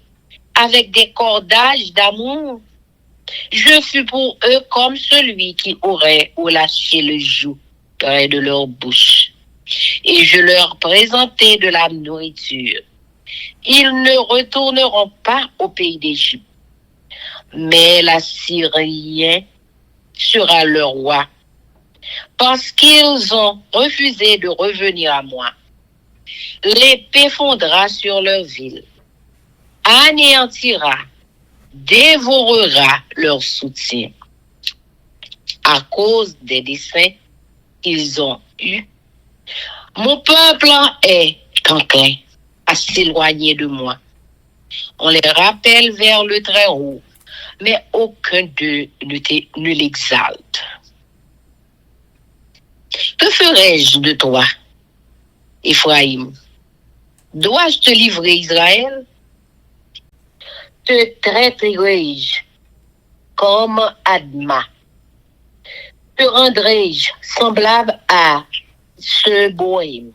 avec des cordages d'amour. Je fus pour eux comme celui qui aurait relâché le joug près de leur bouche. Et je leur présentai de la nourriture. Ils ne retourneront pas au pays d'Égypte, mais l'Assyrien sera leur roi, parce qu'ils ont refusé de revenir à moi. L'épée fondra sur leur ville, anéantira, dévorera leur soutien, à cause des desseins qu'ils ont eus. Mon peuple est enclin à s'éloigner de moi. On les rappelle vers le Très-Haut, mais aucun d'eux ne l'exalte. Que ferai-je de toi, Éphraïm? Dois-je te livrer, Israël? Te traiterai-je comme Adma? Te rendrai-je semblable à ce bohème?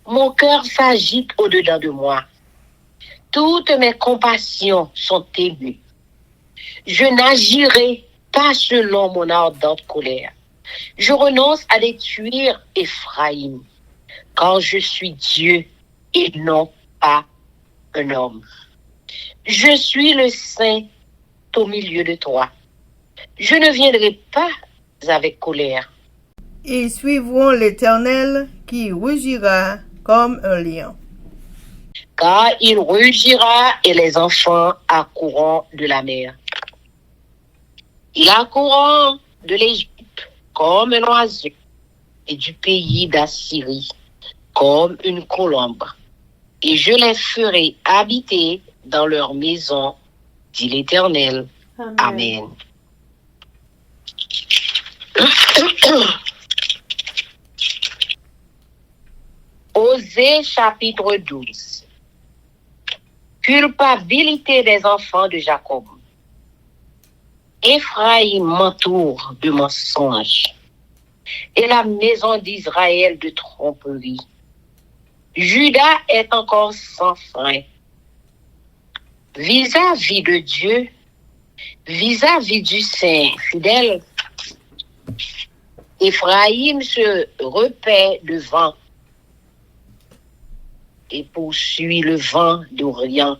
Mon cœur s'agite au-dedans de moi. Toutes mes compassions sont émues. Je n'agirai pas selon mon ardente colère. Je renonce à détruire Éphraïm, car je suis Dieu et non pas un homme. Je suis le saint au milieu de toi. Je ne viendrai pas avec colère. Ils suivront l'Éternel qui rugira comme un lion. Car il rugira et les enfants accourront de la mer. Il accourront de l'Égypte comme un oiseau et du pays d'Assyrie comme une colombe. Et je les ferai habiter dans leur maison, dit l'Éternel. Amen. Osée chapitre 12. Culpabilité des enfants de Jacob. Éphraïm m'entoure de mensonges et la maison d'Israël de tromperie. Juda est encore sans frein. Vis-à-vis de Dieu, vis-à-vis du Saint fidèle, Éphraïm se repaît devant et poursuit le vent d'Orient.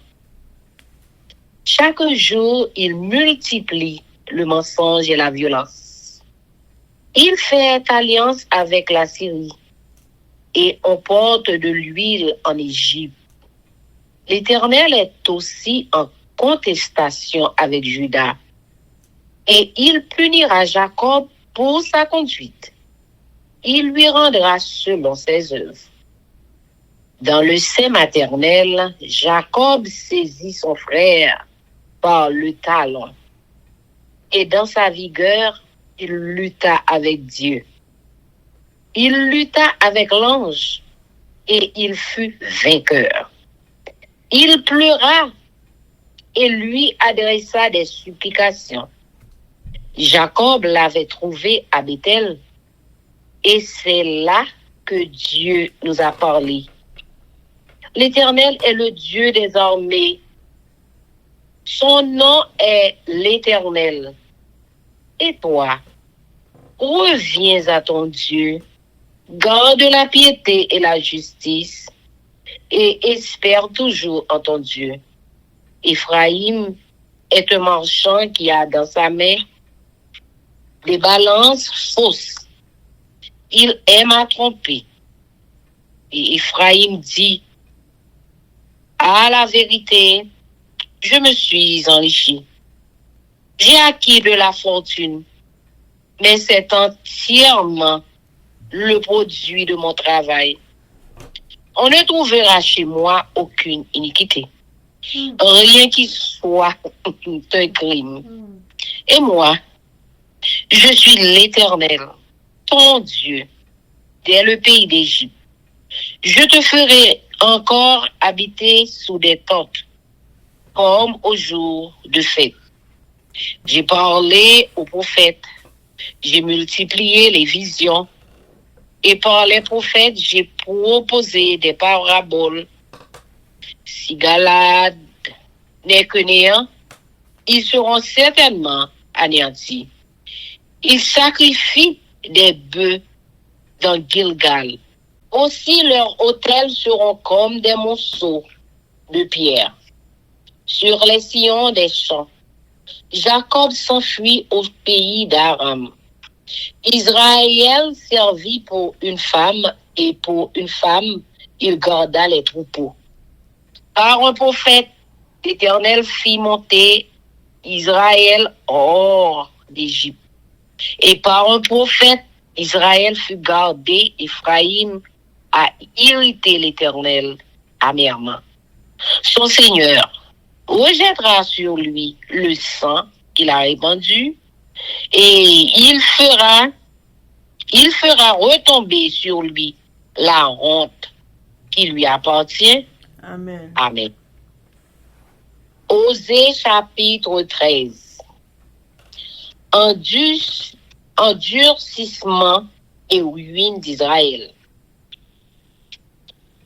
Chaque jour, il multiplie le mensonge et la violence. Il fait alliance avec la Syrie et on porte de l'huile en Égypte. L'Éternel est aussi en contestation avec Juda et il punira Jacob pour sa conduite. Il lui rendra selon ses œuvres. Dans le sein maternel, Jacob saisit son frère par le talon. Et dans sa vigueur, il lutta avec Dieu. Il lutta avec l'ange et il fut vainqueur. Il pleura et lui adressa des supplications. Jacob l'avait trouvé à Béthel et c'est là que Dieu nous a parlé. L'Éternel est le Dieu des armées. Son nom est l'Éternel. Et toi, reviens à ton Dieu, garde la piété et la justice, et espère toujours en ton Dieu. Éphraïm est un marchand qui a dans sa main des balances fausses. Il aime à tromper. Et Éphraïm dit, à la vérité, je me suis enrichi. J'ai acquis de la fortune, mais c'est entièrement le produit de mon travail. On ne trouvera chez moi aucune iniquité. Rien qui soit un crime. Et moi, je suis l'Éternel, ton Dieu, dès le pays d'Égypte. Je te ferai encore habiter sous des tentes, comme au jour de fête. J'ai parlé aux prophètes, j'ai multiplié les visions, et par les prophètes, j'ai proposé des paraboles. Si Galade n'est que néant, ils seront certainement anéantis. Ils sacrifient des bœufs dans Gilgal. Aussi leurs autels seront comme des monceaux de pierre sur les sillons des champs. Jacob s'enfuit au pays d'Aram. Israël servit pour une femme, et pour une femme, il garda les troupeaux. Par un prophète, l'Éternel fit monter Israël hors d'Égypte. Et par un prophète, Israël fut gardé. Éphraïm a irrité l'Éternel amèrement. Son Seigneur rejettera sur lui le sang qu'il a répandu, et il fera retomber sur lui la honte qui lui appartient. Amen. Amen. Osée chapitre 13. Endurcissement et ruine d'Israël.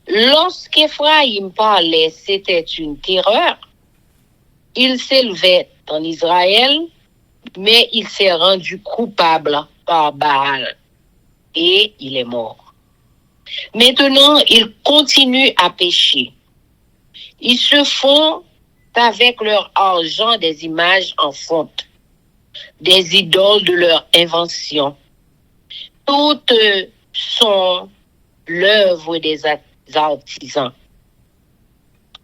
Lorsqu'Éphraïm parlait, c'était une terreur. Il s'élevait en Israël, mais il s'est rendu coupable par Baal et il est mort. Maintenant, ils continuent à pécher. Ils se font avec leur argent des images en fonte, des idoles de leur invention. Toutes sont l'œuvre des artisans.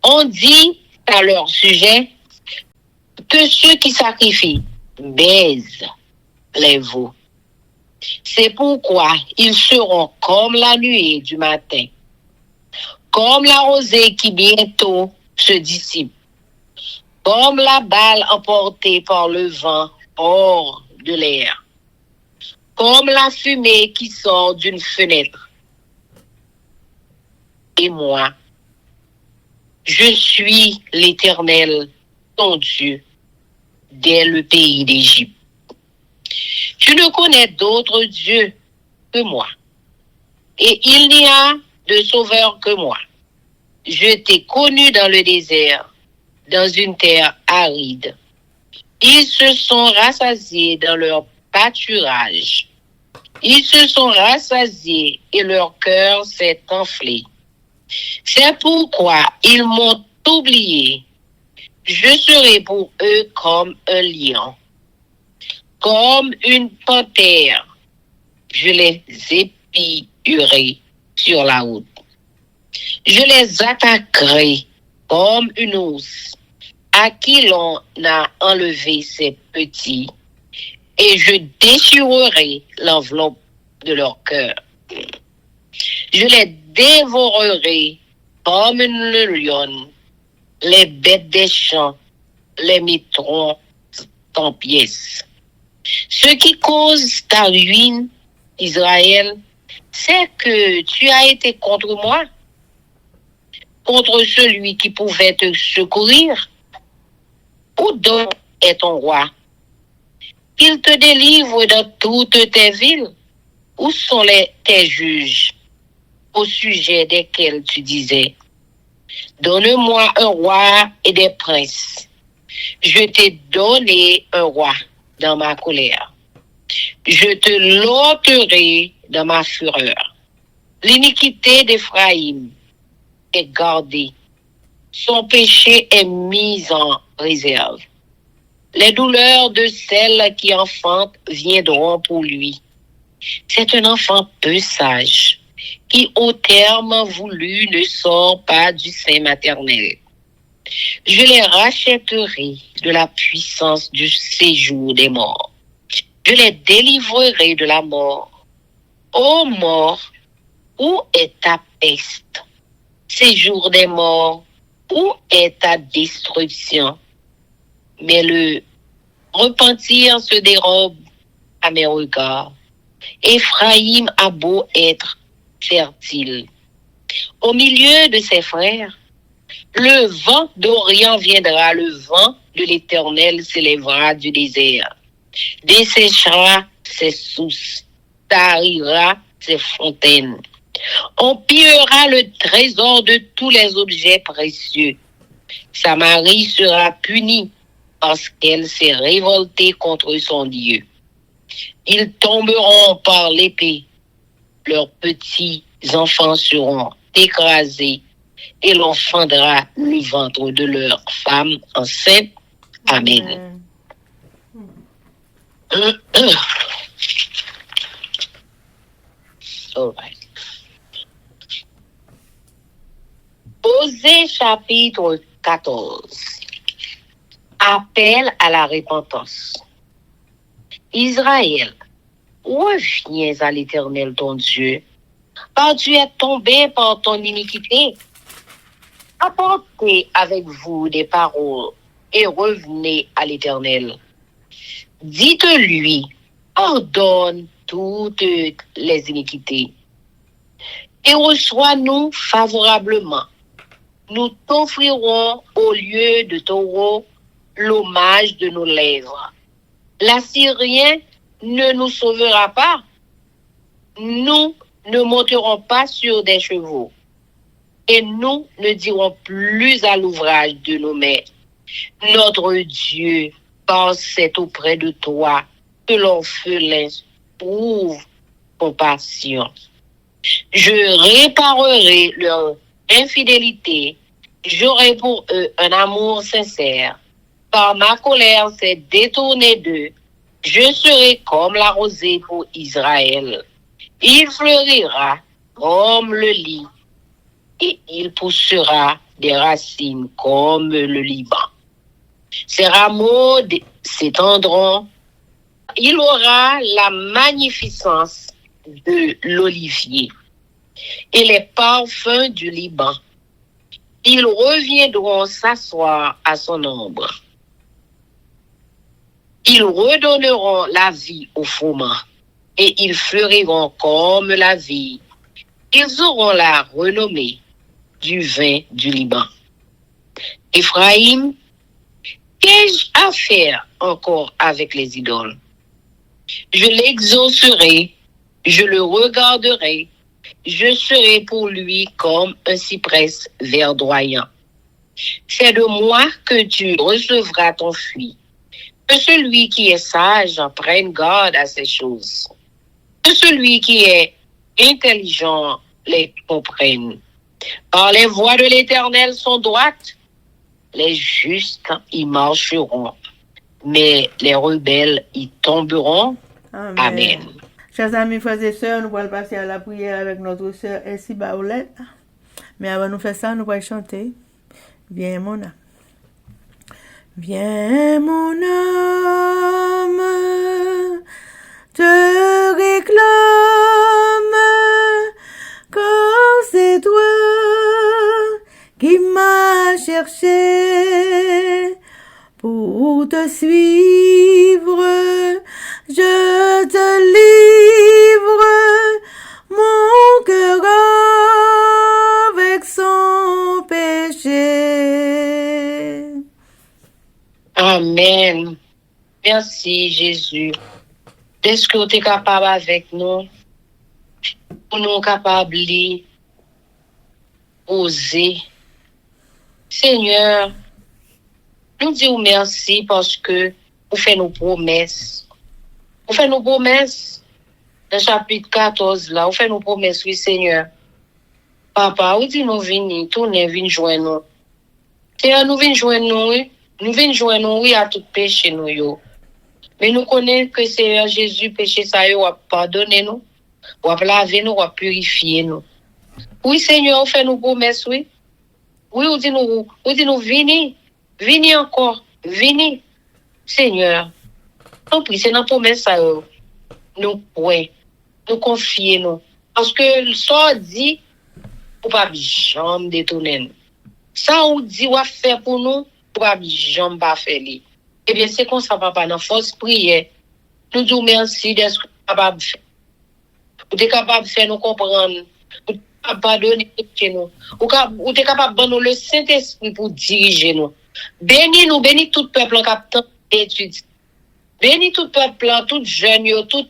On dit à leur sujet que ceux qui sacrifient baisent les veaux. C'est pourquoi ils seront comme la nuée du matin, comme la rosée qui bientôt se dissipe, comme la balle emportée par le vent hors de l'air, comme la fumée qui sort d'une fenêtre. Et moi, je suis l'Éternel, ton Dieu, dès le pays d'Égypte. Tu ne connais d'autre Dieu que moi, et il n'y a de sauveur que moi. Je t'ai connu dans le désert, dans une terre aride. Ils se sont rassasiés dans leur pâturage. Ils se sont rassasiés et leur cœur s'est enflé. C'est pourquoi ils m'ont oublié. Je serai pour eux comme un lion, comme une panthère. Je les épierai sur la route. Je les attaquerai comme une ours à qui l'on a enlevé ses petits, et je déchirerai l'enveloppe de leur cœur. Je les dévorerai comme une lionne. Les bêtes des champs les mettront en pièces. Ce qui cause ta ruine, Israël, c'est que tu as été contre moi, contre celui qui pouvait te secourir. Où donc est ton roi? Il te délivre dans toutes tes villes. Où sont tes juges au sujet desquels tu disais: donne-moi un roi et des princes. Je t'ai donné un roi dans ma colère. Je te l'ôterai dans ma fureur. L'iniquité d'Éphraïm est gardée. Son péché est mis en réserve. Les douleurs de celle qui enfante viendront pour lui. C'est un enfant peu sage, qui au terme voulu ne sort pas du sein maternel. Je les rachèterai de la puissance du séjour des morts. Je les délivrerai de la mort. Ô mort, où est ta peste? Séjour des morts, où est ta destruction? Mais le repentir se dérobe à mes regards. Éphraïm a beau être fertile. Au milieu de ses frères, le vent d'Orient viendra, le vent de l'Éternel s'élèvera du désert, desséchera ses sources, tarira ses fontaines. On pillera le trésor de tous les objets précieux. Samarie sera punie parce qu'elle s'est révoltée contre son Dieu. Ils tomberont par l'épée. Leurs petits enfants seront écrasés et l'on fendra le ventre de leurs femmes enceintes. Amen. All right. Osée chapitre 14. Appel à la repentance. Israël, reviens à l'Éternel ton Dieu, car tu es tombé par ton iniquité. Apportez avec vous des paroles et revenez à l'Éternel. Dites-lui, pardonne toutes les iniquités et reçois-nous favorablement. Nous t'offrirons au lieu de taureau l'hommage de nos lèvres. L'Assyrien ne nous sauvera pas. Nous ne monterons pas sur des chevaux. Et nous ne dirons plus à l'ouvrage de nos mains, notre Dieu, car c'est auprès de toi que l'orphelin trouve compassion. Je réparerai leur infidélité, j'aurai pour eux un amour sincère. Car ma colère s'est détournée d'eux, je serai comme la rosée pour Israël. Il fleurira comme le lit et il poussera des racines comme le Liban. Ses rameaux s'étendront. Il aura la magnificence de l'olivier et les parfums du Liban. Ils reviendront s'asseoir à son ombre. Ils redonneront la vie au froment et ils fleuriront comme la vie. Ils auront la renommée du vin du Liban. Éphraïm, qu'ai-je à faire encore avec les idoles? Je l'exaucerai, je le regarderai, je serai pour lui comme un cyprès verdoyant. C'est de moi que tu recevras ton fruit. Que celui qui est sage prenne garde à ces choses. Que celui qui est intelligent les comprenne. Car les voies de l'Éternel sont droites, les justes y marcheront, mais les rebelles y tomberont. Amen. Amen. Chers amis, frères et sœurs, nous allons passer à la prière avec notre sœur Elsie Baoulette. Mais avant de faire ça, nous allons chanter. Viens mon âme. Viens mon âme, te réclame, car c'est toi qui m'as cherché pour te suivre. Je te livre mon cœur avec son péché. Amen. Merci Jésus. Est-ce que tu es capable avec nous? Pour nous capables de oser. Seigneur, nous disons merci parce que vous faites nos promesses. Vous faites nos promesses. Dans le chapitre 14, là, vous faites nos promesses, oui, Seigneur. Papa, vous dites nous venir, tournez, venez joindre nous. Seigneur, nous venons joindre nous, oui. Nous venons joindre nous, oui, à tout péché, nous, yo. Mais nous connaissons que Seigneur Jésus, péché, ça, yo, a pardonné nous. Ou a laver nous, ou a purifier nous. Oui, Seigneur, vous faites nos promesses, oui. Oui, vous dites nous, venez. Venez encore. Venez. Seigneur. Non, puis c'est notre promesse, ça, yo. Nous, ouais. Nous confier, nous. Parce que le soir dit, ou pas jamais détourner. Ça, on dit, ou à faire pour nous, ou pas jamais pas faire. Eh bien, c'est comme ça, papa, dans force prière. Nous disons merci d'être capable de faire. Vous êtes capable de faire nous comprendre. Vous êtes capable de pardonner chez nous. Vous êtes capable de donner le Saint-Esprit pour diriger nous. Bénis nous, bénis tout peuple en captant études. Bénis tout peuple, tout jeune, tout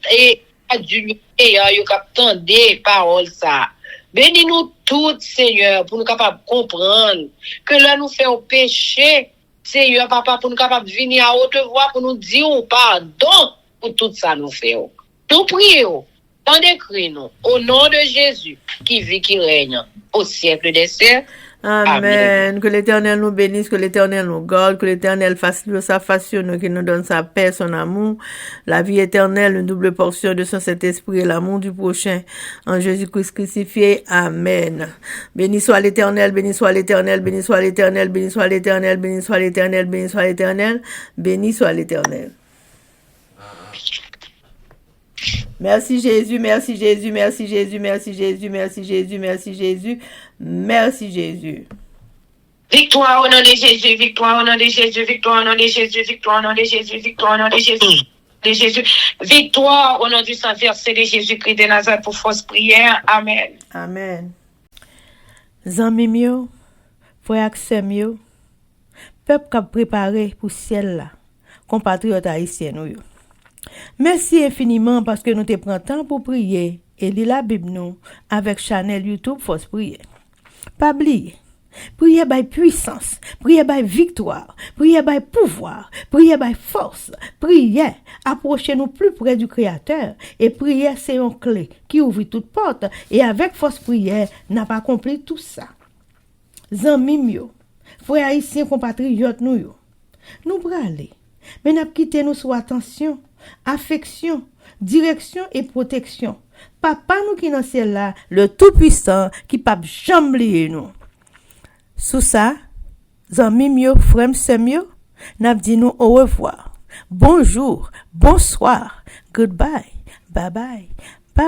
adulte, yo captant des paroles ça. Bénis-nous toutes, Seigneur, pour nous capables de comprendre que là nous faisons péché, Seigneur, papa, pour nous capables de venir à haute voix, pour nous dire pardon pour tout ça nous faisons. Nous prions, dans des cris, nous, au nom de Jésus, qui vit, qui règne, au siècle des siècles. Amen. Que l'Éternel nous bénisse, que l'Éternel nous garde, que l'Éternel fasse sa face sur nous, qu'il nous donne sa paix, son amour, la vie éternelle, une double portion de son Saint-Esprit et l'amour du prochain. En Jésus-Christ crucifié. Amen. Béni soit l'Éternel, béni soit l'Éternel, béni soit l'Éternel, béni soit l'Éternel, béni soit l'Éternel, béni soit l'Éternel, béni soit l'Éternel. Merci Jésus, merci Jésus, merci Jésus, merci Jésus, merci Jésus, merci Jésus, merci Jésus. Victoire au nom de Jésus, victoire au nom de Jésus, victoire au nom de Jésus, victoire au nom de Jésus, victoire au nom de Jésus. De Jésus. Victoire au nom du Saint verset de Jésus-Christ de Nazareth pour fausse prière. Amen. Amen. Zanmi mio, frère Axem yo, peuple qui préparé pour ciel là, compatriotes haïtiens nous yo. Merci infiniment parce que nous te prenons temps pour prier et lire la Bible nous avec channel YouTube Force Prière. Pas oublier. Prière by puissance, prière by victoire, prière by pouvoir, prière by force, prière, approchez-nous plus près du Créateur et prière c'est une clé qui ouvre toute porte et avec force prière n'a pas accompli tout ça. Zanmi mio, frères haïtiens compatriotes nous yo, nous bralé, mais n'a quitté nous sous attention, affection, direction et protection. Papa nous qui dans ciel là, le tout-puissant qui pas jamais oublier nous. Sous ça, zanmi mio, frère semio, n'a dit nous au revoir. Bonjour, bonsoir, goodbye, bye bye, bye.